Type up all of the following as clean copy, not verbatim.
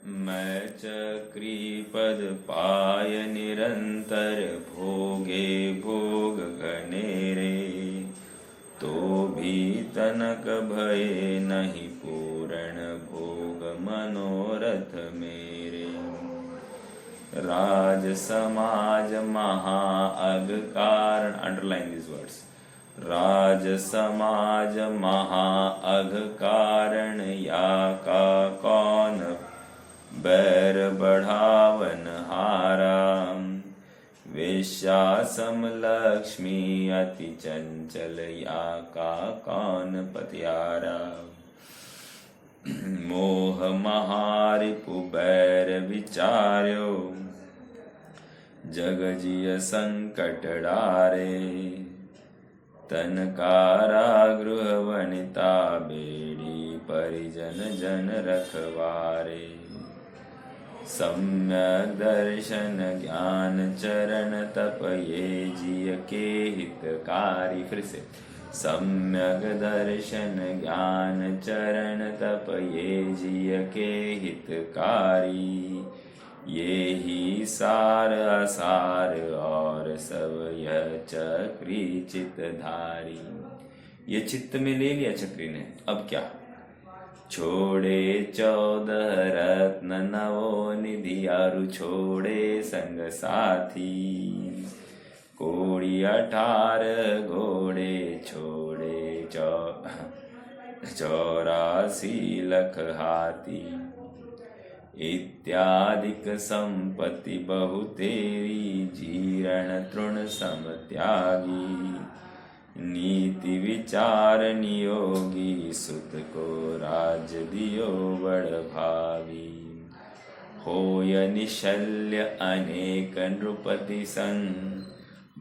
मैं चक्री पद पाय निरंतर भोगे भोग घनेरे, तो भी तनक भये नहीं पूर्ण भोग मनोरथ मेरे। राज समाज महा अग कारण, अंडरलाइन दिस वर्ड्स, राज समाज महा अघ कारण, या का कौन बैर बढ़ावन हारा। वेश्यासम लक्ष्मी अति चंचल, या का कौन पतियारा। मोह महारिपु बैर विचार्यो, जग जिय संकट डारे। तन कारागृह वनिता बेड़ी, परिजन जन रखवारे। सम्यक दर्शन ज्ञान चरण तप, ये जिय के हितकारी। फिर से, सम्यक दर्शन ज्ञान चरण तप, ये जिय के हितकारी। ये ही सार असार और सब यह चक्री चित्तधारी। ये चित्त में ले लिया चक्री ने, अब क्या। छोड़े 14 रत्न नवो निधि, अरु छोड़े संग साथी। कोड़ी 18 घोड़े छोड़े, 84 लख हाथी। इत्यादिक संपत्ति बहु तेरी, जीर्ण तृण सम त्यागी। नीति विचार नियोगी, सुत को राज दियो बड़ भावी। होय निशल्य अनेक नृपति संग,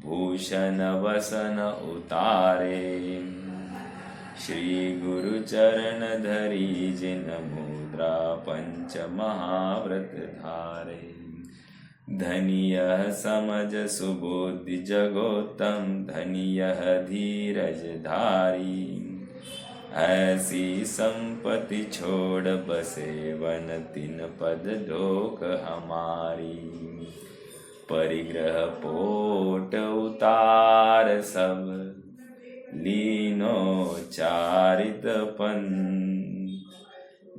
भूषण वसन उतारे। श्री गुरु चरण धरी जिन मुद्रा, पंच महाव्रत धारे। धनिय समझ सुबुद्धि जगोत्तम, धनिय धीरज धारी। ऐसी संपत्ति छोड़ बसे वन, तीन पद ढोक हमारी। परिग्रह पोट उतार सब, लीनो चारित पंथ।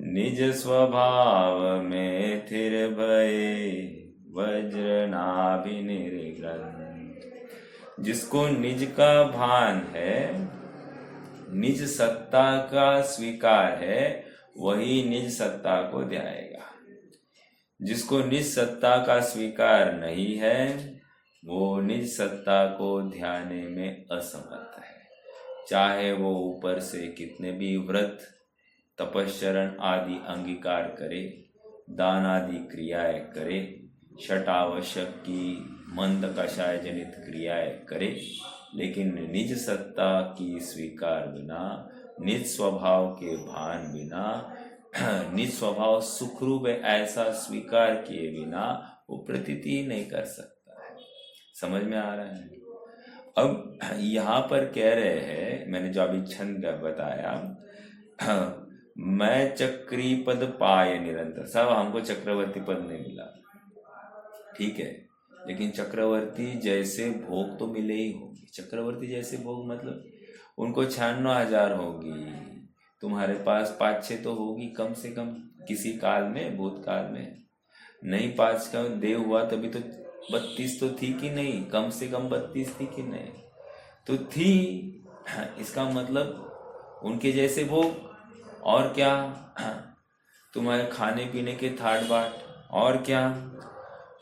निज स्वभाव में थिर भये, वज्र नाभि निर्ग्रंथ। जिसको निज का भान है, निज सत्ता का स्वीकार है, वही निज सत्ता को ध्याएगा। जिसको निज सत्ता का स्वीकार नहीं है, वो निज सत्ता को ध्याने में असमर्थ है। चाहे वो ऊपर से कितने भी व्रत, तपश्चरण आदि अंगीकार करे, दान आदि क्रियाएं करे, षटावश्यक की मंद कषाय जनित क्रियाएं करे, लेकिन निज सत्ता की स्वीकार बिना, निज स्वभाव के भान बिना, निज स्वभाव सुखरूप है ऐसा स्वीकार किए बिना वो प्रतीति ही नहीं कर सकता है। समझ में आ रहा है। अब यहाँ पर कह रहे हैं, मैंने जो अभी छंद बताया, मैं चक्री पद पाए निरंतर। सब हमको चक्रवर्ती पद नहीं मिला, ठीक है, लेकिन चक्रवर्ती जैसे भोग तो मिले ही होंगे। चक्रवर्ती जैसे भोग मतलब उनको 96,000 होगी, तुम्हारे पास 5-6 तो होगी कम से कम किसी काल में, भूतकाल में। नहीं 5 का देव हुआ तभी तो 32 तो थी कि नहीं, कम से कम 32 थी कि नहीं, तो थी। इसका मतलब उनके जैसे भोग, और क्या, तुम्हारे खाने पीने के थाट बाट, और क्या,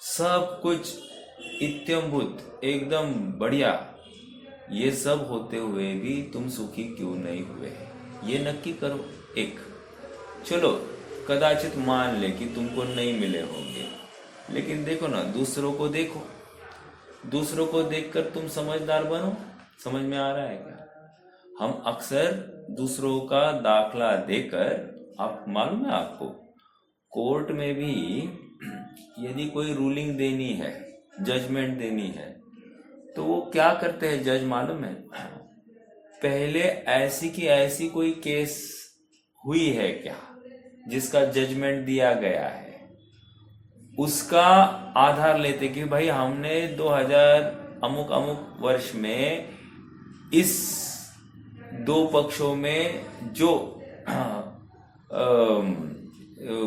सब कुछ इत्यंभूत एकदम बढ़िया। ये सब होते हुए भी तुम सुखी क्यों नहीं हुए, ये नक्की करो। एक चलो कदाचित मान ले कि तुमको नहीं मिले होंगे, लेकिन देखो ना, दूसरों को देखो, दूसरों को देखकर तुम समझदार बनो। समझ में आ रहा है क्या? हम अक्सर दूसरों का दाखला देकर, आप मालूम है आपको, कोर्ट में भी यदि कोई रूलिंग देनी है, जजमेंट देनी है, तो वो क्या करते हैं जज मालूम है? पहले ऐसी की ऐसी कोई केस हुई है क्या जिसका जजमेंट दिया गया है, उसका आधार लेते कि भाई हमने 2000 अमुक अमुक वर्ष में इस दो पक्षों में जो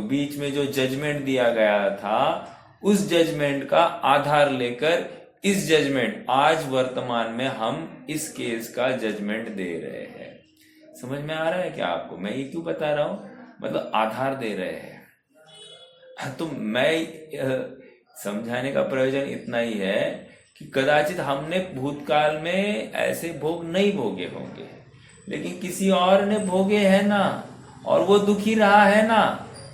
बीच में जो जजमेंट दिया गया था, उस जजमेंट का आधार लेकर इस जजमेंट आज वर्तमान में हम इस केस का जजमेंट दे रहे हैं। समझ में आ रहा है क्या आपको? मैं ये क्यों बता रहा हूं, मतलब आधार दे रहे हैं। तो मैं समझाने का प्रयोजन इतना ही है कि कदाचित हमने भूतकाल में ऐसे भोग नहीं भोगे होंगे, लेकिन किसी और ने भोगे हैं ना, और वो दुखी रहा है ना,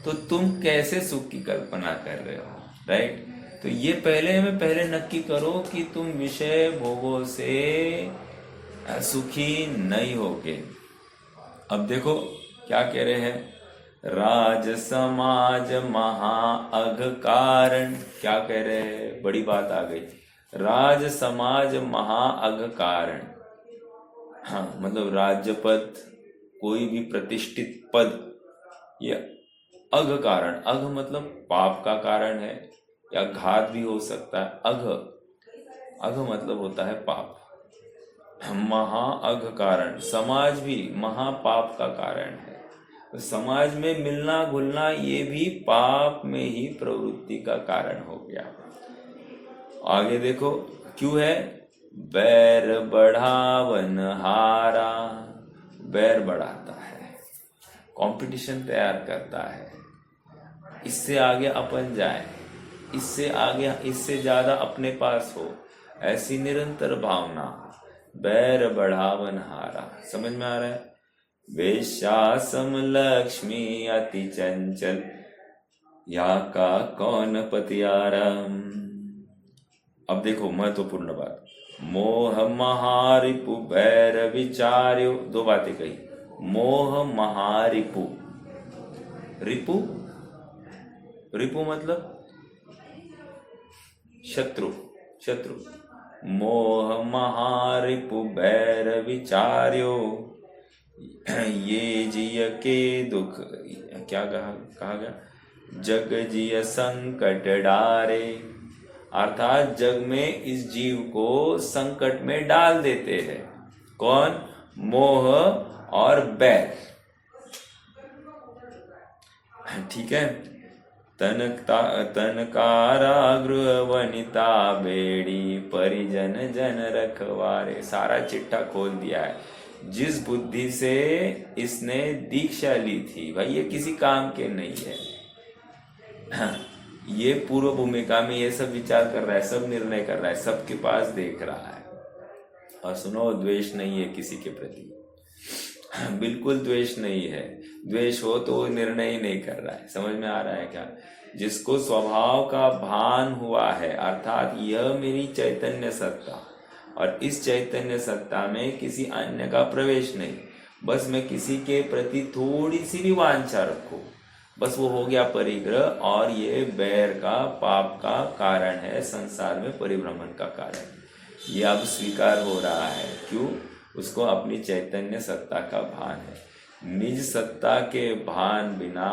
तो तुम कैसे सुख की कल्पना कर रहे हो, राइट? तो ये पहले नक्की करो कि तुम विषय भोगों से सुखी नहीं होगे। अब देखो क्या कह रहे हैं, राज समाज महा अघ कारण। क्या कह रहे हैं, बड़ी बात आ गई। राज समाज महा अघ कारण, हाँ मतलब राज्य पद, कोई भी प्रतिष्ठित पद, ये अघ कारण, अघ मतलब पाप का कारण है या घात भी हो सकता है। अघ, अघ मतलब होता है पाप। महा अघ कारण, समाज भी महापाप का कारण है। तो समाज में मिलना घुलना ये भी पाप में ही प्रवृत्ति का कारण हो गया। आगे देखो क्यों है, बैर बढ़ावन हारा, बैर बढ़ाता है, कंपटीशन तैयार करता है, इससे आगे अपन जाए, इससे आगे, इससे ज्यादा अपने पास हो, ऐसी निरंतर भावना, बैर बढ़ावन हारा। समझ में आ रहा है? वेश्यासम लक्ष्मी अति चंचल, या का कौन पतियारम। अब देखो महत्वपूर्ण बात, मोह महारिपु बैर विचार्यो। दो बातें कही, मोह महारिपु, रिपु, रिपु मतलब शत्रु, शत्रु। मोह महारिपु बैर विचार्यो, ये जिय के दुख, क्या कहा गया, जग जिय संकट डारे। अर्थात जग में इस जीव को संकट में डाल देते हैं। कौन? मोह और बैर। ठीक है। तन कारागृह वनिता बेड़ी, परिजन जन रखवारे। सारा चिट्ठा खोल दिया है। जिस बुद्धि से इसने दीक्षा ली थी, भाई ये किसी काम के नहीं है। हाँ, ये पूर्व भूमिका में ये सब विचार कर रहा है, सब निर्णय कर रहा है, सबके पास देख रहा है। और सुनो, द्वेष नहीं है किसी के प्रति, बिल्कुल द्वेष नहीं है। द्वेष हो तो वो निर्णय ही नहीं कर रहा है। समझ में आ रहा है क्या? जिसको स्वभाव का भान हुआ है, अर्थात यह मेरी चैतन्य सत्ता, और इस चैतन्य सत्ता में किसी अन्य का प्रवेश नहीं, बस मैं किसी के प्रति थोड़ी सी भी वांछा रखूं, बस वो हो गया परिग्रह, और ये बैर का, पाप का कारण है, संसार में परिभ्रमण का कारण। ये अब स्वीकार हो रहा है। क्यों? उसको अपनी चैतन्य सत्ता का भान है। निज सत्ता के भान बिना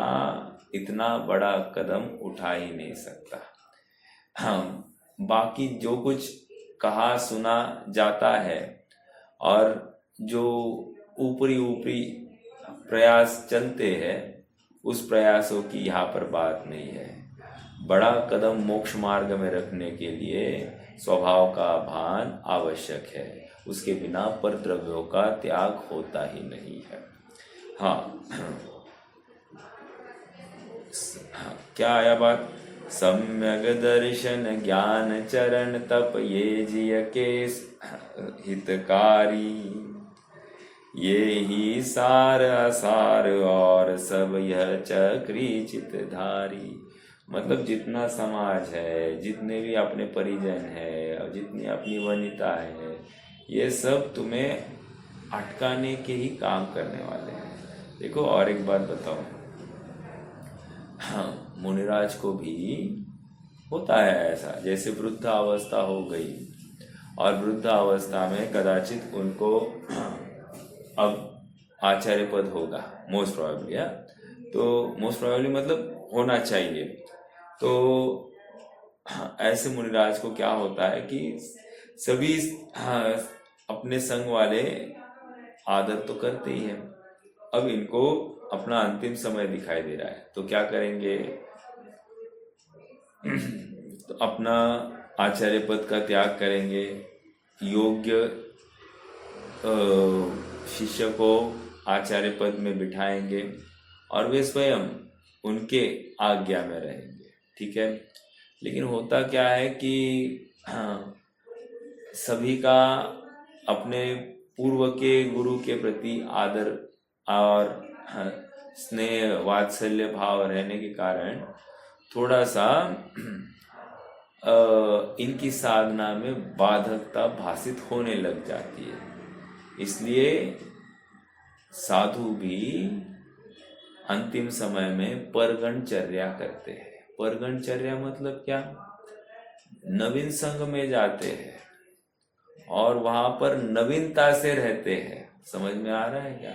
इतना बड़ा कदम उठा ही नहीं सकता। हाँ, बाकी जो कुछ कहा सुना जाता है और जो ऊपरी ऊपरी प्रयास चलते हैं, उस प्रयासों की यहाँ पर बात नहीं है। बड़ा कदम मोक्ष मार्ग में रखने के लिए स्वभाव का भान आवश्यक है, उसके बिना पर द्रव्यों का त्याग होता ही नहीं है। हाँ, क्या आया बात? सम्यक दर्शन ज्ञान चरण तप, ये जिय के हितकारी, ये ही सार असार और सब यह चक्री चितधारी। मतलब जितना समाज है, जितने भी अपने परिजन है और जितनी अपनी वनिता है, ये सब तुम्हें अटकाने के ही काम करने वाले हैं। देखो और एक बात बताओ, हाँ, मुनिराज को भी होता है ऐसा, जैसे वृद्धावस्था हो गई और वृद्धावस्था में कदाचित उनको अब आचार्य पद होगा, मोस्ट प्रोबेबली। तो मोस्ट प्रोबेबली मतलब होना चाहिए। तो ऐसे मुनिराज को क्या होता है कि सभी अपने संग वाले आदर तो करते ही हैं। अब इनको अपना अंतिम समय दिखाई दे रहा है, तो क्या करेंगे? तो अपना आचार्य पद का त्याग करेंगे, योग्य शिष्य को आचार्य पद में बिठाएंगे और वे स्वयं उनके आज्ञा में रहेंगे। ठीक है, लेकिन होता क्या है कि सभी का अपने पूर्व के गुरु के प्रति आदर और स्नेह वात्सल्य भाव रहने के कारण थोड़ा सा इनकी साधना में बाधकता भाषित होने लग जाती है। इसलिए साधु भी अंतिम समय में परगणचर्या करते हैं। परगणचर्या मतलब क्या? नवीन संघ में जाते हैं और वहां पर नवीनता से रहते हैं। समझ में आ रहा है क्या?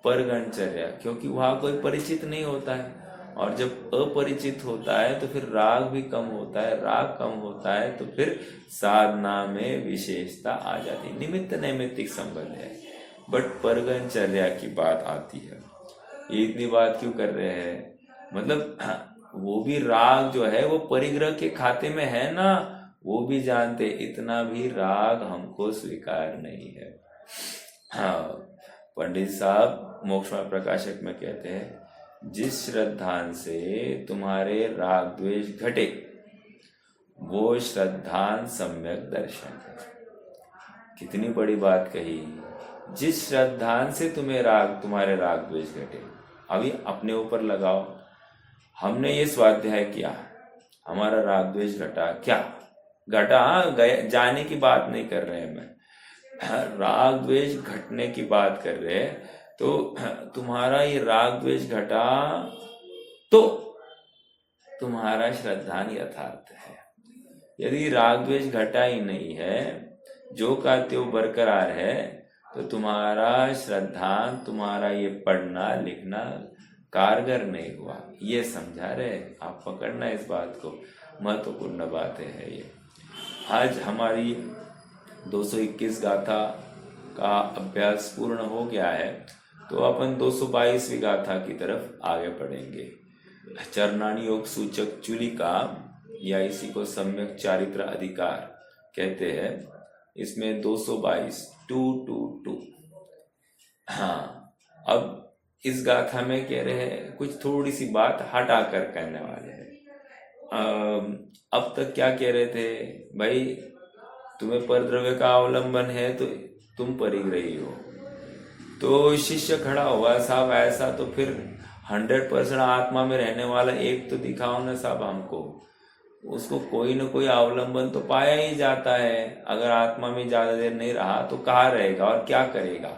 परगणचर्या, क्योंकि वहां कोई परिचित नहीं होता है, और जब अपरिचित होता है तो फिर राग भी कम होता है, राग कम होता है तो फिर साधना में विशेषता आ जाती है। निमित्त नैमित्तिक संबंध है, बट परगणचर्या की बात आती है। ये इतनी बात क्यों कर रहे हैं? मतलब वो भी राग जो है वो परिग्रह के खाते में है ना, वो भी जानते इतना भी राग हमको स्वीकार नहीं है। हाँ, पंडित साहब मोक्षमार्ग प्रकाशक में कहते हैं, जिस श्रद्धान से तुम्हारे राग द्वेष घटे वो श्रद्धान सम्यक दर्शन है। कितनी बड़ी बात कही। जिस श्रद्धान से तुम्हारे राग द्वेष घटे, अभी अपने ऊपर लगाओ। हमने ये स्वाध्याय किया, हमारा राग द्वेष घटा, क्या घटा? गए जाने की बात नहीं कर रहे हैं, मैं राग द्वेष घटने की बात कर रहे हैं। तो तुम्हारा ये राग द्वेष घटा तो तुम्हारा श्रद्धान यथार्थ है। यदि राग द्वेष घटा ही नहीं है, जो का त्यों बरकरार है, तो तुम्हारा श्रद्धान, तुम्हारा ये पढ़ना लिखना कारगर नहीं हुआ। ये समझा रहे, आप पकड़ना इस बात को, महत्वपूर्ण बातें है ये। आज हमारी 221 गाथा का अभ्यास पूर्ण हो गया है, तो अपन 222वीं गाथा की तरफ आगे बढ़ेंगे। चरणानी योग सूचक चूलिका, या इसी को सम्यक चारित्र अधिकार कहते हैं। इसमें 222 222। हाँ, अब इस गाथा में कह रहे हैं कुछ थोड़ी सी बात हटा कर कहने वाले हैं। अब तक क्या कह रहे थे भाई, तुम्हें परद्रव्य का अवलंबन है तो तुम परिग्रही हो। तो शिष्य खड़ा हुआ, साहब ऐसा तो फिर 100% आत्मा में रहने वाला एक तो दिखाओ ना साहब हमको। उसको कोई ना कोई अवलंबन तो पाया ही जाता है। अगर आत्मा में ज्यादा देर नहीं रहा तो कहाँ रहेगा और क्या करेगा?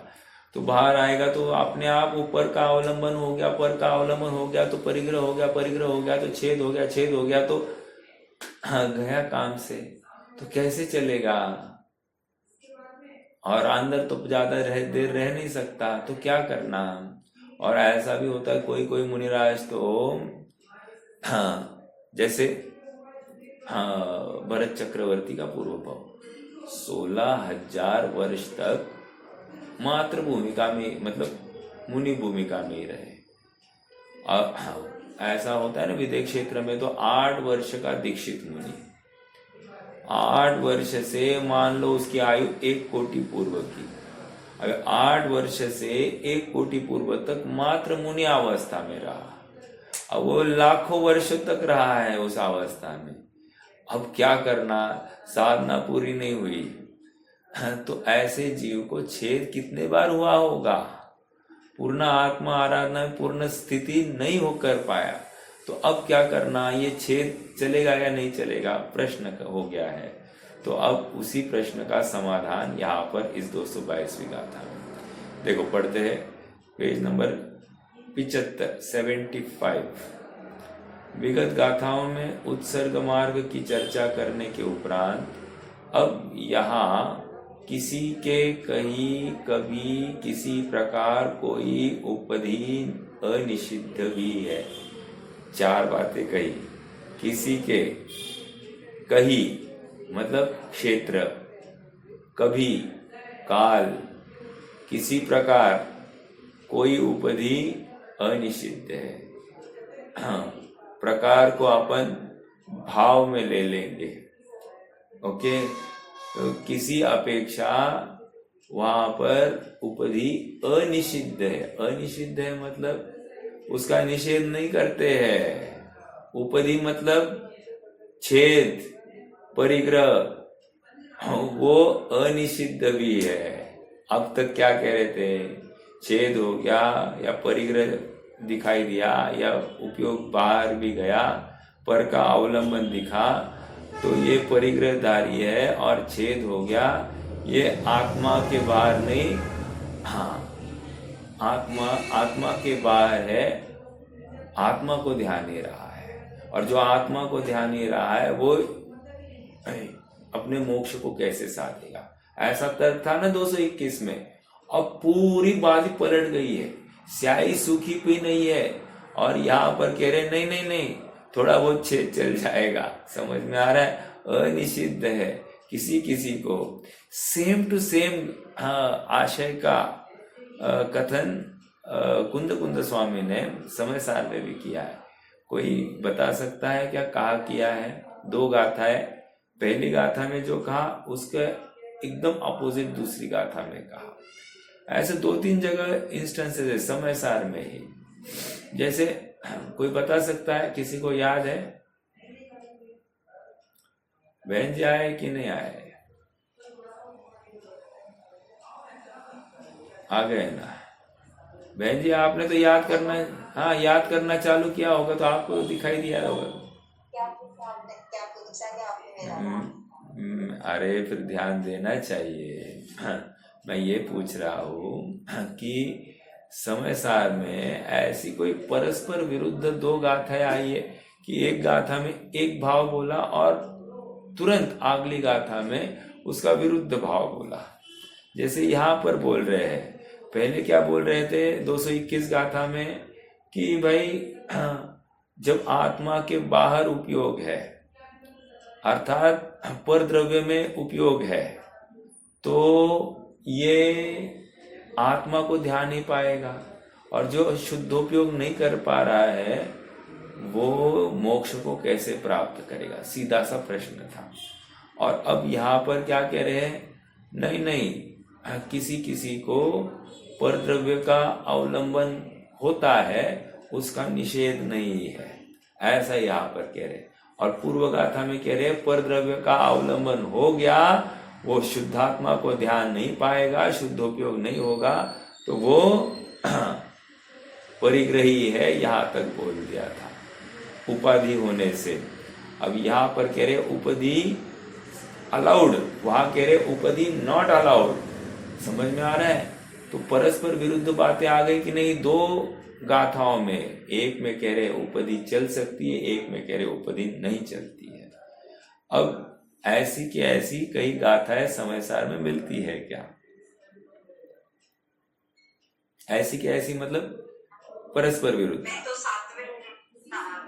तो बाहर आएगा तो अपने आप ऊपर का अवलंबन हो गया, पर का अवलंबन हो गया तो परिग्रह हो गया, परिग्रह हो गया तो छेद हो गया, छेद हो गया तो गया काम से। तो कैसे चलेगा? और अंदर तो ज्यादा देर रह नहीं सकता, तो क्या करना? और ऐसा भी होता है कोई कोई मुनिराज तो जैसे भरत चक्रवर्ती का पूर्व भाव 16,000 वर्ष तक मात्र भूमिका में, मतलब मुनि भूमिका में ही रहे। ऐसा होता है ना विदेश क्षेत्र में, तो 8 वर्ष का दीक्षित मुनि, 8 वर्ष से मान लो उसकी आयु 1 कोटि पूर्व की। अगर 8 वर्ष से 1 कोटि पूर्व तक मात्र मुनि अवस्था में रहा, अब वो लाखों वर्ष तक रहा है उस अवस्था में। अब क्या करना? साधना पूरी नहीं हुई तो ऐसे जीव को छेद कितने बार हुआ होगा? पूर्ण आत्मा आराधना में पूर्ण स्थिति नहीं होकर पाया, तो अब क्या करना? ये छेद चलेगा या नहीं चलेगा, प्रश्न हो गया है। तो अब उसी प्रश्न का समाधान यहाँ पर इस 222वीं गाथा में देखो, पढ़ते हैं पेज नंबर 75। विगत गाथाओं में उत्सर्ग मार्ग की चर्चा करने के उपरांत अब यहाँ किसी के कहीं कभी किसी प्रकार कोई उपधि अनिषिद्ध भी है। 4 बातें कही। किसी के कहीं मतलब क्षेत्र, कभी, काल, किसी प्रकार, कोई उपधि अनिषिद्ध है। प्रकार को अपन भाव में ले लेंगे। ओके, तो किसी अपेक्षा वहां पर उपधि अनिषिद्ध है। अनिषिद्ध है मतलब उसका निषेध नहीं करते हैं। उपधि मतलब छेद, परिग्रह, वो अनिषिद्ध भी है। अब तक क्या कह रहे थे, छेद हो गया या परिग्रह दिखाई दिया या उपयोग बाहर भी गया, पर का अवलंबन दिखा, तो ये परिग्रहधारी है, और छेद हो गया ये आत्मा के बाहर नहीं, हाँ आत्मा के बाहर है, आत्मा को ध्यान नहीं रहा है। और जो आत्मा को ध्यान नहीं रहा है वो अपने मोक्ष को कैसे साधेगा। ऐसा तर्क था ना 221 में। अब पूरी बात ही पलट गई है, स्याही सूखी भी नहीं है, और यहाँ पर कह रहे नहीं नहीं नहीं, थोड़ा बहुत छेद चल जाएगा। समझ में आ रहा है, अनिषिद्ध है। किसी किसी को सेम टू सेम आशय का कथन कुंद स्वामी ने समय सार में भी किया है। कोई बता सकता है क्या कहा किया है? 2 गाथा है। पहली गाथा में जो कहा उसके एकदम अपोजिट दूसरी गाथा में कहा। ऐसे 2-3 जगह इंस्टेंसेस है समय सार में ही। जैसे कोई बता सकता है, किसी को याद है? बहन जी आए कि नहीं आए? आ गए ना बहन जी? आपने तो याद करना, हाँ याद करना चालू किया होगा तो आपको दिखाई दिया होगा। अरे फिर ध्यान देना चाहिए। मैं ये पूछ रहा हूँ कि समय सार में ऐसी कोई परस्पर विरुद्ध 2 गाथाएं आई है कि एक गाथा में एक भाव बोला और तुरंत अगली गाथा में उसका विरुद्ध भाव बोला। जैसे यहाँ पर बोल रहे हैं, पहले क्या बोल रहे थे 221 गाथा में कि भाई जब आत्मा के बाहर उपयोग है, अर्थात पर द्रव्य में उपयोग है, तो ये आत्मा को ध्यान नहीं पाएगा, और जो शुद्धोपयोग नहीं कर पा रहा है वो मोक्ष को कैसे प्राप्त करेगा, सीधा सा प्रश्न था। और अब यहाँ पर क्या कह रहे हैं, नहीं नहीं, किसी किसी को पर द्रव्य का अवलंबन होता है, उसका निषेध नहीं है, ऐसा यहाँ पर कह रहे। और पूर्व गाथा में कह रहे पर द्रव्य का अवलंबन हो गया, वो शुद्धात्मा को ध्यान नहीं पाएगा, शुद्धोपयोग नहीं होगा, तो वो परिग्रही है, यहाँ तक बोल दिया था उपाधि होने से। अब यहाँ पर कह रहे उपाधि अलाउड, वहां कह रहे उपाधि नॉट अलाउड। समझ में आ रहा है? तो परस्पर विरुद्ध बातें आ गई कि नहीं 2 गाथाओं में। एक में कह रहे उपाधि चल सकती है, एक में कह रहे उपाधि नहीं चलती है। अब ऐसी की ऐसी कई गाथाएं समय सार में मिलती है क्या? ऐसी की ऐसी मतलब परस्पर विरुद्ध। तो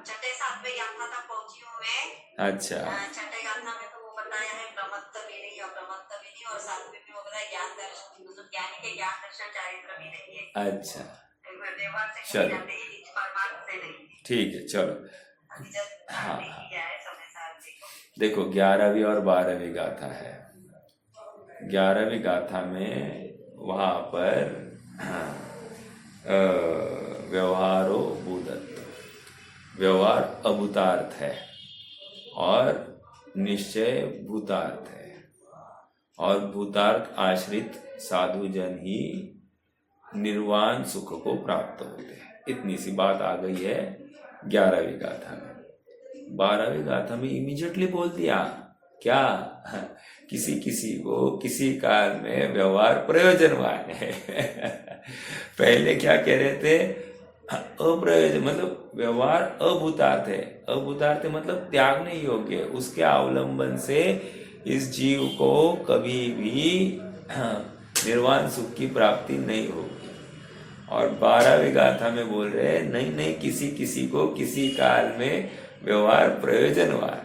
छठे सातवें यात्रा तक पहुंची हूँ मैं। अच्छा, छठे यात्रा में तो वो बताया है ब्रह्मत्व भी नहीं और ब्रह्मत्व भी नहीं, और सातवें में वो बताया ज्ञान दर्शन, मतलब ज्ञानी के ज्ञान दर्शन चारित्र भी नहीं है। अच्छा व्यवहार से चलो परमार्थ से नहीं। ठीक है, चलो। हाँ है समय सार देखो 11वीं और 12वीं गाथा है। 11वीं गाथा में वहां पर व्यवहारो भूतत्व, व्यवहार अभूतार्थ है और निश्चय भूतार्थ है, और भूतार्थ आश्रित साधु जन ही निर्वाण सुख को प्राप्त होते हैं। इतनी सी बात आ गई है 11वीं गाथा में। 12वीं गाथा में इमीडिएटली बोल दिया क्या, किसी किसी को किसी काल में व्यवहार प्रयोजनवान है। पहले क्या कह रहे थे, अप्रयोजन मतलब व्यवहार अभूतार्थ है। अभूतार्थ मतलब त्यागने योग्य, उसके अवलंबन से इस जीव को कभी भी निर्वाण सुख की प्राप्ति नहीं होगी। और 12वीं गाथा में बोल रहे हैं नहीं नहीं, किसी किसी को किसी काल में व्यवहार प्रयोजनवान है।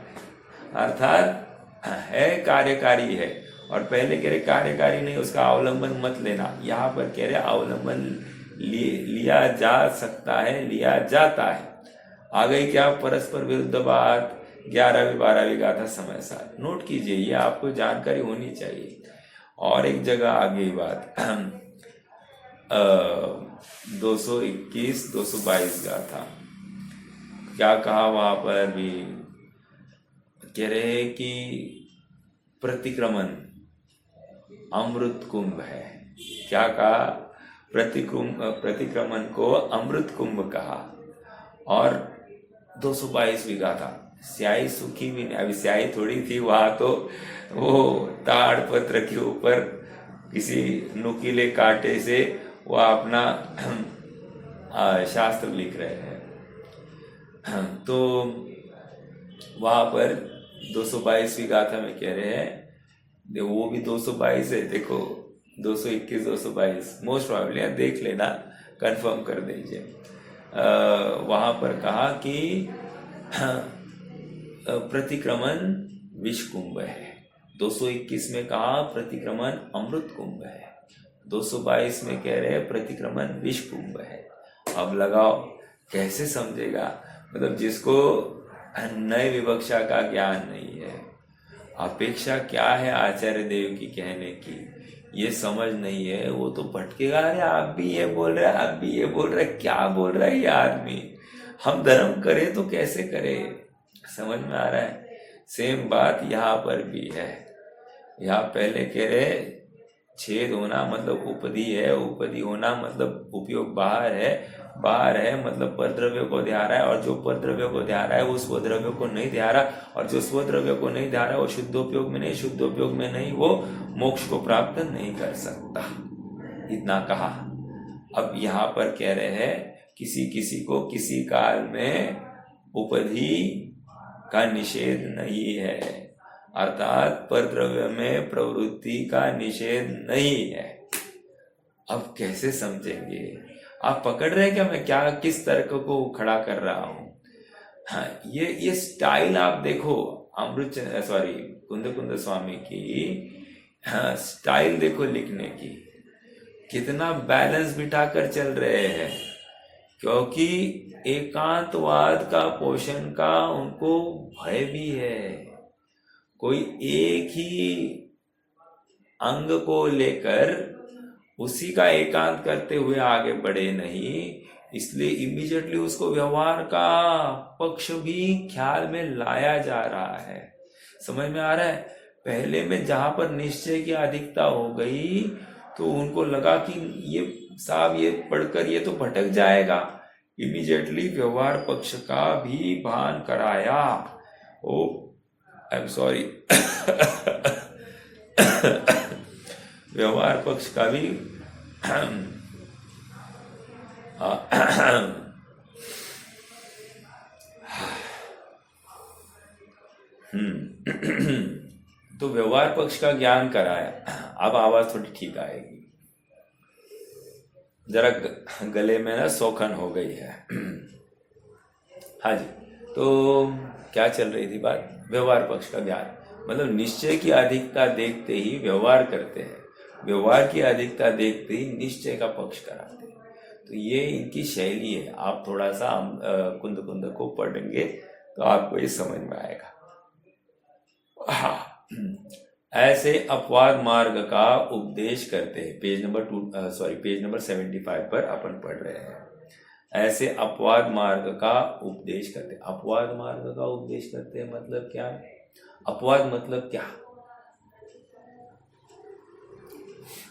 अर्थात है कार्यकारी है, और पहले कह रहे कार्यकारी नहीं, उसका अवलंबन मत लेना। यहाँ पर कह रहे अवलंबन लिया जा सकता है, लिया जाता है। आ गई क्या परस्पर विरुद्ध बात, 11वीं 12वीं गाथा समय सार। नोट कीजिए, ये आपको जानकारी होनी चाहिए। और एक जगह आ गई बात 221 222 गाथा, क्या कहा वहां पर भी, कह रहे कि प्रतिक्रमण अमृत कुंभ है। क्या कहा, प्रतिक्रमण को अमृत कुंभ कहा। और 222वीं गाथा, स्याही सूखी भी नहीं, अभी स्याही थोड़ी थी वहां, तो वो ताड़ पत्र के ऊपर किसी नुकीले कांटे से वो अपना शास्त्र लिख रहे हैं। तो वहां पर 222वीं गाथा में कह रहे हैं, वो भी 222 है, देखो 221 222 मोस्ट प्रॉब्ली है, देख लेना, कंफर्म कर दीजिए। वहां पर कहा कि प्रतिक्रमण विष कुंभ है। 221 में कहा प्रतिक्रमण अमृत कुंभ है। 222 में कह रहे हैं प्रतिक्रमण विष कुंभ है। अब लगाओ कैसे समझेगा, मतलब जिसको नए विवक्षा का ज्ञान नहीं है, अपेक्षा क्या है आचार्य देव की कहने की, ये समझ नहीं है, वो तो भटकेगा। अरे आप भी ये बोल रहे, आप भी ये बोल रहे, क्या बोल रहा है ये आदमी, हम धर्म करें तो कैसे करें, समझ में आ रहा है। सेम बात यहाँ पर भी है। यहाँ पहले कह रहे छेद होना मतलब उपदी है, उपदी होना मतलब उपयोग बाहर है, बाहर है मतलब परद्रव्य को ध्या रहा है, और जो परद्रव्य को ध्या रहा है वो स्वद्रव्य को नहीं ध्या रहा, और जो स्वद्रव्य को नहीं ध्या रहा है वो शुद्धोपयोग में नहीं, शुद्धोपयोग में नहीं, वो मोक्ष को प्राप्त नहीं कर सकता। इतना कहा। अब यहाँ पर कह रहे हैं किसी किसी को किसी काल में उपधि का निषेध नहीं है, अर्थात परद्रव्य में प्रवृत्ति का निषेध नहीं है। अब कैसे समझेंगे, आप पकड़ रहे हैं क्या मैं क्या किस तर्क को खड़ा कर रहा हूं। हाँ, ये स्टाइल आप देखो, कुंद स्वामी की स्टाइल देखो लिखने की, कितना बैलेंस बिठाकर चल रहे हैं, क्योंकि एकांतवाद का पोषण का उनको भय भी है। कोई एक ही अंग को लेकर उसी का एकांत करते हुए आगे बढ़े नहीं, इसलिए इमीडिएटली उसको व्यवहार का पक्ष भी ख्याल में लाया जा रहा है। समझ में आ रहा है। पहले में जहां पर निश्चय की अधिकता हो गई तो उनको लगा कि ये साहब ये पढ़कर ये तो भटक जाएगा, इमीडिएटली व्यवहार पक्ष का भी भान कराया। ओ आई एम सॉरी व्यवहार पक्ष का भी तो व्यवहार पक्ष का ज्ञान कराया। अब आवाज थोड़ी ठीक आएगी, जरा गले में ना सोखन हो गई है। हाँ जी, तो क्या चल रही थी बात, व्यवहार पक्ष का ज्ञान मतलब निश्चय की अधिकता देखते ही व्यवहार करते हैं, व्यवहार की अधिकता देखते ही निश्चय का पक्ष कराते हैं। तो ये इनकी शैली है। आप थोड़ा सा कुंद को पढ़ेंगे तो आपको ये समझ में आएगा। हाँ, ऐसे अपवाद मार्ग का उपदेश करते हैं। पेज नंबर 75 पर अपन पढ़ रहे हैं। ऐसे अपवाद मार्ग का उपदेश करते। अपवाद मार्ग का उपदेश करते हैं मतलब क्या, अपवाद मतलब क्या,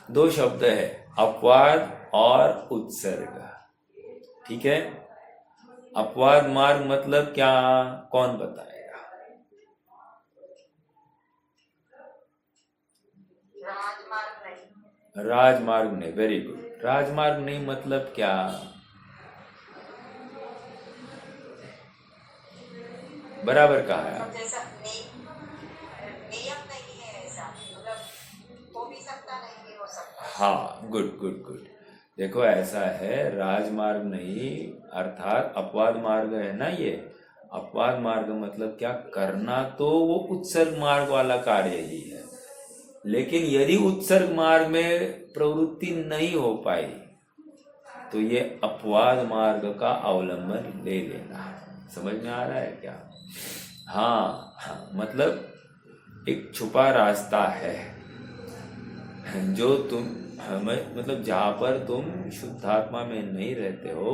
दो शब्द है, अपवाद और उत्सर्ग। ठीक है, अपवाद मार्ग मतलब क्या, कौन बताएगा। राजमार्ग नहीं, वेरी गुड। राजमार्ग नहीं मतलब क्या, बराबर कहा है। नियम नहीं है ऐसा, मतलब हो भी सकता नहीं हो सकता। हाँ, गुड गुड गुड। देखो ऐसा है, राजमार्ग नहीं, अर्थात अपवाद मार्ग है ना, ये अपवाद मार्ग मतलब क्या, करना तो वो उत्सर्ग मार्ग वाला कार्य ही है, लेकिन यदि उत्सर्ग मार्ग में प्रवृत्ति नहीं हो पाई तो ये अपवाद मार्ग का अवलंबन ले लेना। समझ में आ रहा है क्या? हाँ, मतलब एक छुपा रास्ता है जो तुम मतलब जहाँ पर तुम शुद्धात्मा में नहीं रहते हो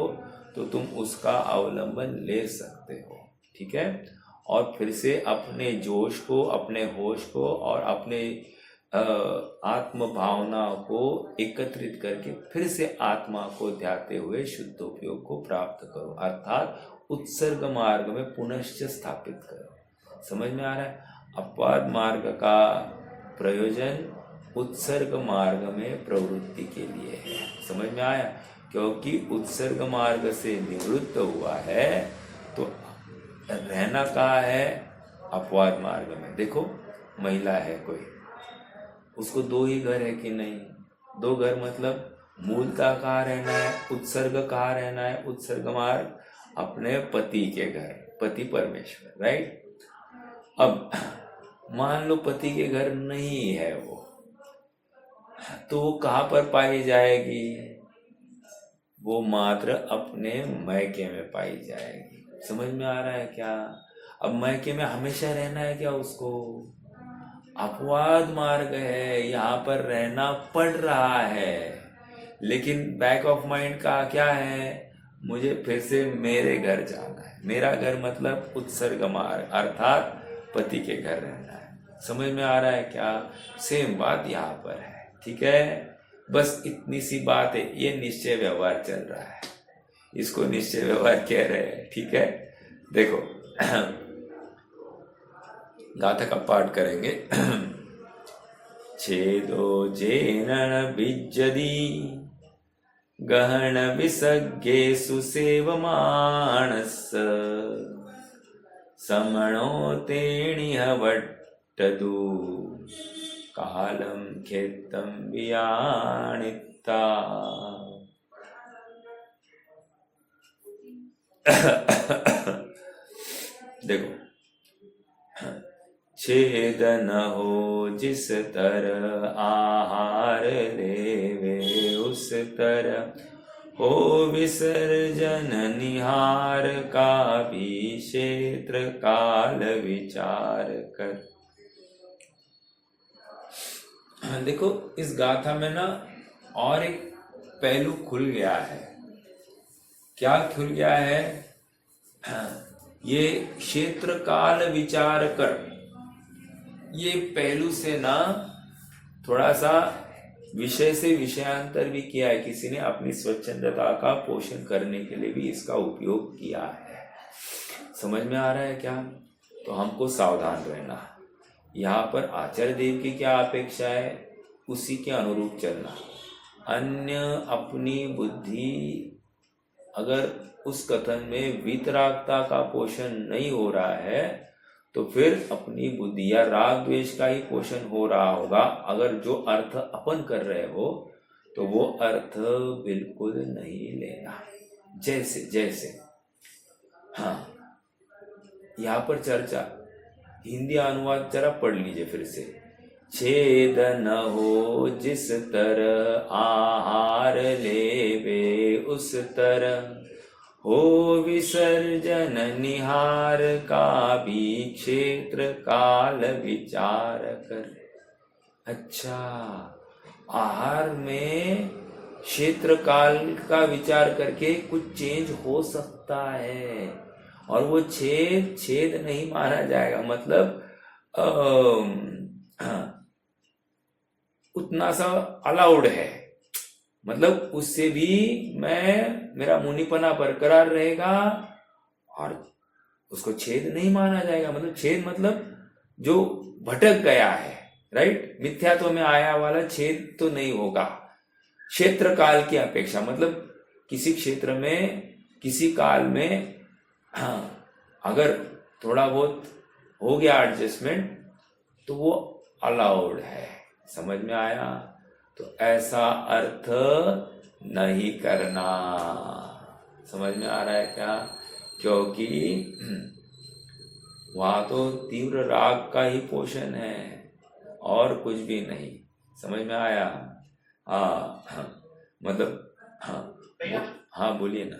तो तुम उसका अवलंबन ले सकते हो। ठीक है, और फिर से अपने जोश को, अपने होश को और अपने आत्म भावना को एकत्रित करके फिर से आत्मा को ध्याते हुए शुद्ध उपयोग को प्राप्त करो, अर्थात उत्सर्ग मार्ग में पुनश्च स्थापित करो। समझ में आ रहा है? अपवाद मार्ग का प्रयोजन उत्सर्ग मार्ग में प्रवृत्ति के लिए है। समझ में आया? क्योंकि उत्सर्ग मार्ग से निवृत्त हुआ है तो रहना कहाँ है? अपवाद मार्ग में। देखो, महिला है कोई, उसको दो ही घर है कि नहीं? दो घर मतलब मूलतः कहाँ रहना है? उत्सर्ग कहाँ रहना है? उत्सर्ग मार्ग अपने पति के घर, पति परमेश्वर, राइट? अब मान लो पति के घर नहीं है वो, तो वो कहाँ पर पाई जाएगी? वो मात्र अपने मैके में पाई जाएगी। समझ में आ रहा है क्या? अब मैके में हमेशा रहना है क्या उसको? अपवाद मार्ग है, यहाँ पर रहना पड़ रहा है, लेकिन बैक ऑफ माइंड का क्या है? मुझे फिर से मेरे घर जाना है। मेरा घर मतलब उत्सर्ग मार्ग अर्थात पति के घर रहना है। समझ में आ रहा है क्या? सेम बात यहाँ पर है। ठीक है, बस इतनी सी बात है। ये निश्चय व्यवहार चल रहा है, इसको निश्चय व्यवहार कह रहे हैं। ठीक है, देखो गाथा का पाठ करेंगे। छेदो जेन विज्जति गहन विसज्ञेषु सेवमानस समणो तेणिह वट्टदु कालम खेत्तम वियाणिता। देखो, छेद न हो जिस तरह आहार लेवे उस तरह हो विसर्जन निहार का भी क्षेत्र काल विचार कर। देखो, इस गाथा में ना और एक पहलू खुल गया है। क्या खुल गया है? ये क्षेत्र काल विचार कर, ये पहलू से ना थोड़ा सा विषय से विषयांतर भी किया है। किसी ने अपनी स्वच्छंदता का पोषण करने के लिए भी इसका उपयोग किया है। समझ में आ रहा है क्या? तो हमको सावधान रहना। यहाँ पर आचार्य देव की क्या अपेक्षा है, उसी के अनुरूप चलना। अन्य अपनी बुद्धि अगर उस कथन में वीतरागता का पोषण नहीं हो रहा है तो फिर अपनी बुद्धि या राग द्वेष का ही पोषण हो रहा होगा। अगर जो अर्थ अपन कर रहे हो तो वो अर्थ बिल्कुल नहीं लेना। जैसे हाँ, यहाँ पर चर्चा हिंदी अनुवाद जरा पढ़ लीजिए फिर से। छेद न हो जिस तरह आहार लेवे उस तरह हो विसर्जन निहार का भी क्षेत्र काल विचार कर। अच्छा, आहार में क्षेत्र काल का विचार करके कुछ चेंज हो सकता है, और वो छेद नहीं माना जाएगा। मतलब उतना सा अलाउड है, मतलब उससे भी मेरा मुनिपना बरकरार रहेगा और उसको छेद नहीं माना जाएगा। मतलब छेद मतलब जो भटक गया है, राइट? मिथ्यात्व में आया वाला छेद तो नहीं होगा। क्षेत्र काल की अपेक्षा मतलब किसी क्षेत्र में किसी काल में अगर थोड़ा बहुत हो गया एडजस्टमेंट तो वो अलाउड है। समझ में आया? तो ऐसा अर्थ नहीं करना। समझ में आ रहा है क्या? क्योंकि वहां तो तीव्र राग का ही पोषण है और कुछ भी नहीं। समझ में आया? हाँ, मतलब हाँ बोलिए ना।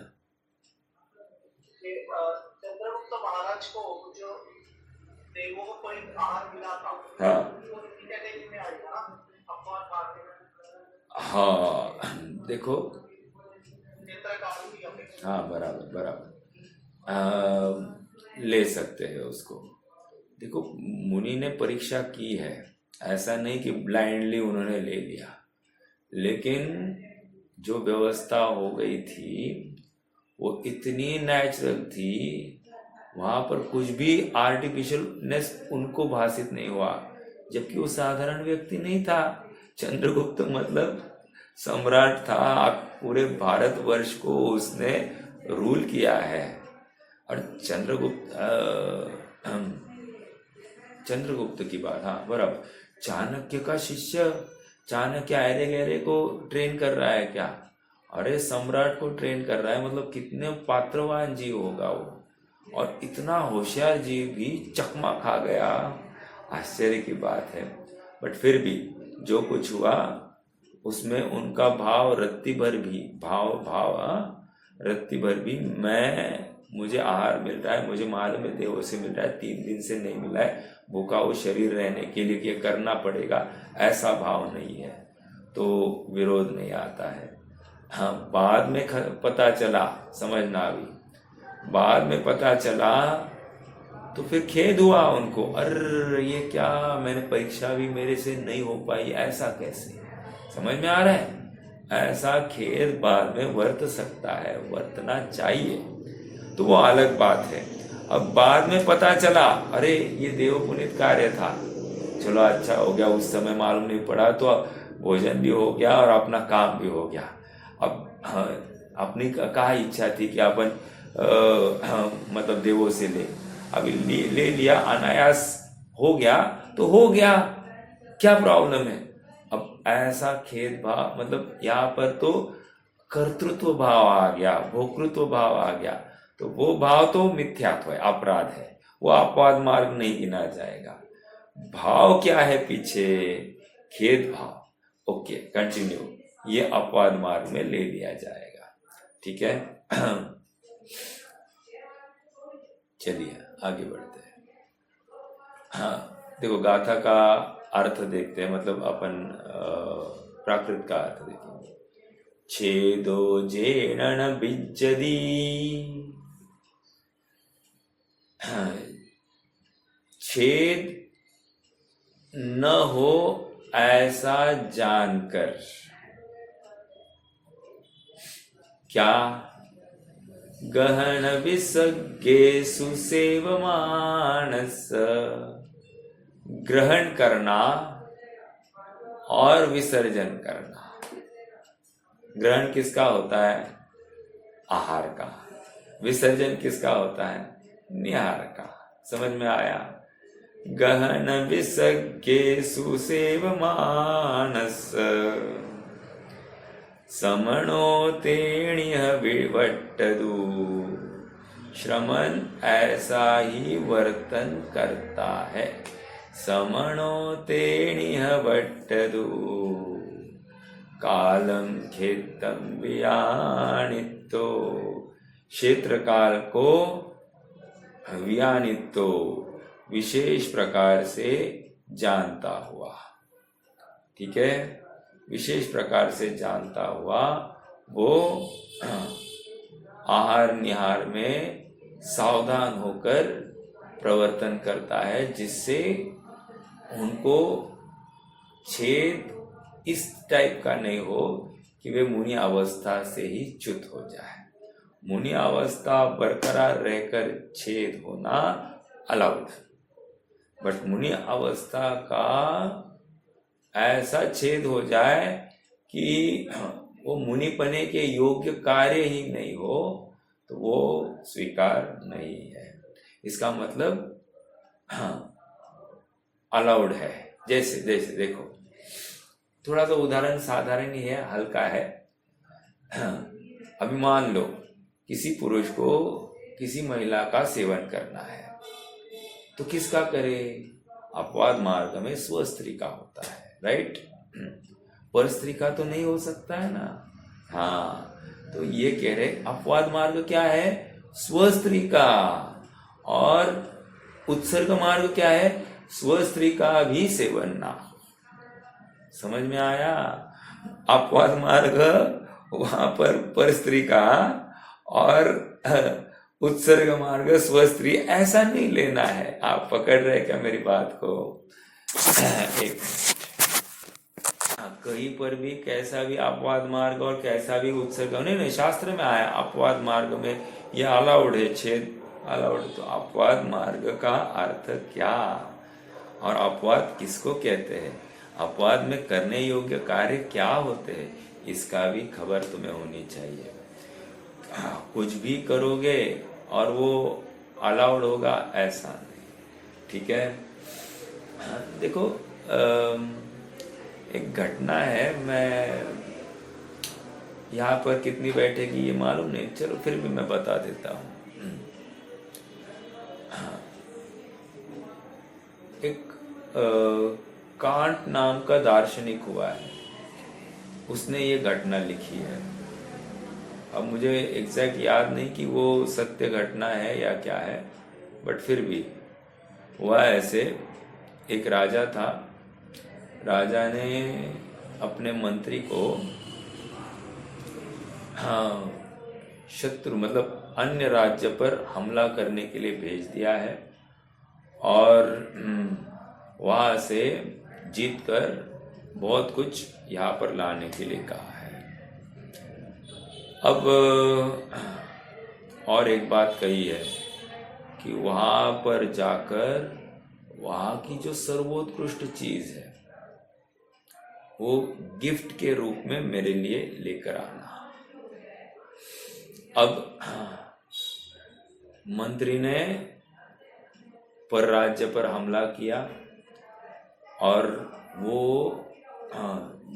चंद्रगुप्त महाराज को जो देवों को एक आहार मिला था, हाँ वो कैटेगरी में आएगा ना, अपमान मारने में। हाँ, देखो नेत्रकाल की अपेक्षा। हाँ, बराबर बराबर, ले सकते हैं उसको। देखो, मुनि ने परीक्षा की है, ऐसा नहीं कि ब्लाइंडली उन्होंने ले लिया, लेकिन जो व्यवस्था हो गई थी वो इतनी नेचुरल थी, वहां पर कुछ भी आर्टिफिशियलनेस उनको भाषित नहीं हुआ, जबकि वो साधारण व्यक्ति नहीं था। चंद्रगुप्त मतलब सम्राट था, पूरे भारतवर्ष को उसने रूल किया है। और चंद्रगुप्त की बात, हाँ बराबर, चाणक्य का शिष्य, चाणक्य अरे गहरे को ट्रेन कर रहा है क्या? अरे सम्राट को ट्रेन कर रहा है, मतलब कितने पात्रवान जीव होगा वो। और इतना होशियार जीव भी चकमा खा गया, आश्चर्य की बात है। बट फिर भी जो कुछ हुआ उसमें उनका भाव रत्ती भर भी रत्ती भर भी मुझे आहार मिल रहा है, मुझे मालूम है देवों से मिल रहा है, 3 दिन से नहीं मिला है, भूखा वो शरीर रहने के लिए ये करना पड़ेगा, ऐसा भाव नहीं है, तो विरोध नहीं आता है। हाँ, बाद में पता चला, समझना अभी, बाद में पता चला तो फिर खेद हुआ उनको, अरे ये क्या, मैंने परीक्षा भी मेरे से नहीं हो पाई, ऐसा कैसे? समझ में आ रहा है? ऐसा खेद बाद में वर्त सकता है, वर्तना चाहिए, तो वो अलग बात है। अब बाद में पता चला अरे ये देव पुनीत कार्य था, चलो अच्छा हो गया, उस समय मालूम नहीं पड़ा तो भोजन भी हो गया और अपना काम भी हो गया। अब अपनी कहा इच्छा थी कि अपन मतलब देवों से ले, अभी ले लिया, अनायास हो गया तो हो गया, क्या प्रॉब्लम है? अब ऐसा खेद भाव, मतलब यहाँ पर तो कर्तृत्व भाव आ गया, भोक्तृत्व भाव आ गया, तो वो भाव तो मिथ्यात्व है, अपराध है, वो अपवाद मार्ग नहीं गिना जाएगा। भाव क्या है पीछे? खेद भाव। ओके, कंटिन्यू, ये अपवाद मार्ग में ले लिया जाएगा, ठीक है। चलिए आगे बढ़ते हैं। हाँ देखो, गाथा का अर्थ देखते हैं, मतलब अपन प्राकृत का अर्थ देखेंगे। छेदो जेणन बिज्जदी, छेद न हो ऐसा जानकर, क्या? गहन विसर्गे सुसेवमानस, ग्रहण करना और विसर्जन करना। ग्रहण किसका होता है? आहार का। विसर्जन किसका होता है? निहार का। समझ में आया? गहन विसर्गे सुसेवमानस, समणो तेणिह विवट्टदु, श्रमण ऐसा ही वर्तन करता है। समणो तेणिह वट्टदु, कालम खेतम वियानितो, क्षेत्र काल को वियानितो विशेष प्रकार से जानता हुआ, ठीक है, विशेष प्रकार से जानता हुआ वो आहार निहार में सावधान होकर प्रवर्तन करता है, जिससे उनको छेद इस टाइप का नहीं हो कि वे मुनि अवस्था से ही च्युत हो जाए। मुनि अवस्था बरकरार रहकर छेद होना अलाउड, बट मुनि अवस्था का ऐसा छेद हो जाए कि वो मुनिपने के योग्य कार्य ही नहीं हो, तो वो स्वीकार नहीं है। इसका मतलब अलाउड है। जैसे जैसे देखो, थोड़ा सा उदाहरण साधारण ही है, हल्का है। अभी मान लो किसी पुरुष को किसी महिला का सेवन करना है, तो किसका करे? अपवाद मार्ग में स्वस्त्री का होता है, राइट? पर स्त्री का तो नहीं हो सकता है ना। हाँ, तो ये कह रहे अपवाद मार्ग क्या है? स्वस्त्री का। और उत्सर्ग मार्ग क्या है? स्वस्त्री का भी सेवन ना हो। समझ में आया? अपवाद मार्ग वहां पर स्त्री का, और उत्सर्ग मार्ग स्वस्त्री, ऐसा नहीं लेना है। आप पकड़ रहे क्या मेरी बात को? एक कहीं पर भी कैसा भी अपवाद मार्ग और कैसा भी उत्सर्ग नहीं, शास्त्र में आया अपवाद मार्ग में यह अलाउड है, छेद अलाउड। तो अपवाद मार्ग का अर्थ क्या और अपवाद किसको कहते हैं? अपवाद में करने योग्य कार्य क्या होते हैं, इसका भी खबर तुम्हें होनी चाहिए। कुछ भी करोगे और वो अलाउड होगा ऐसा नहीं, ठीक है? देखो एक घटना है, मैं यहाँ पर कितनी बैठेगी ये मालूम नहीं, चलो फिर भी मैं बता देता हूँ। एक कांट नाम का दार्शनिक हुआ है, उसने ये घटना लिखी है। अब मुझे एग्जैक्ट याद नहीं कि वो सत्य घटना है या क्या है, बट फिर भी हुआ ऐसे। एक राजा था, राजा ने अपने मंत्री को शत्रु मतलब अन्य राज्य पर हमला करने के लिए भेज दिया है और वहां से जीतकर बहुत कुछ यहाँ पर लाने के लिए कहा है। अब और एक बात कही है कि वहां पर जाकर वहां की जो सर्वोत्कृष्ट चीज है वो गिफ्ट के रूप में मेरे लिए लेकर आना। अब मंत्री ने पर राज्य पर हमला किया और वो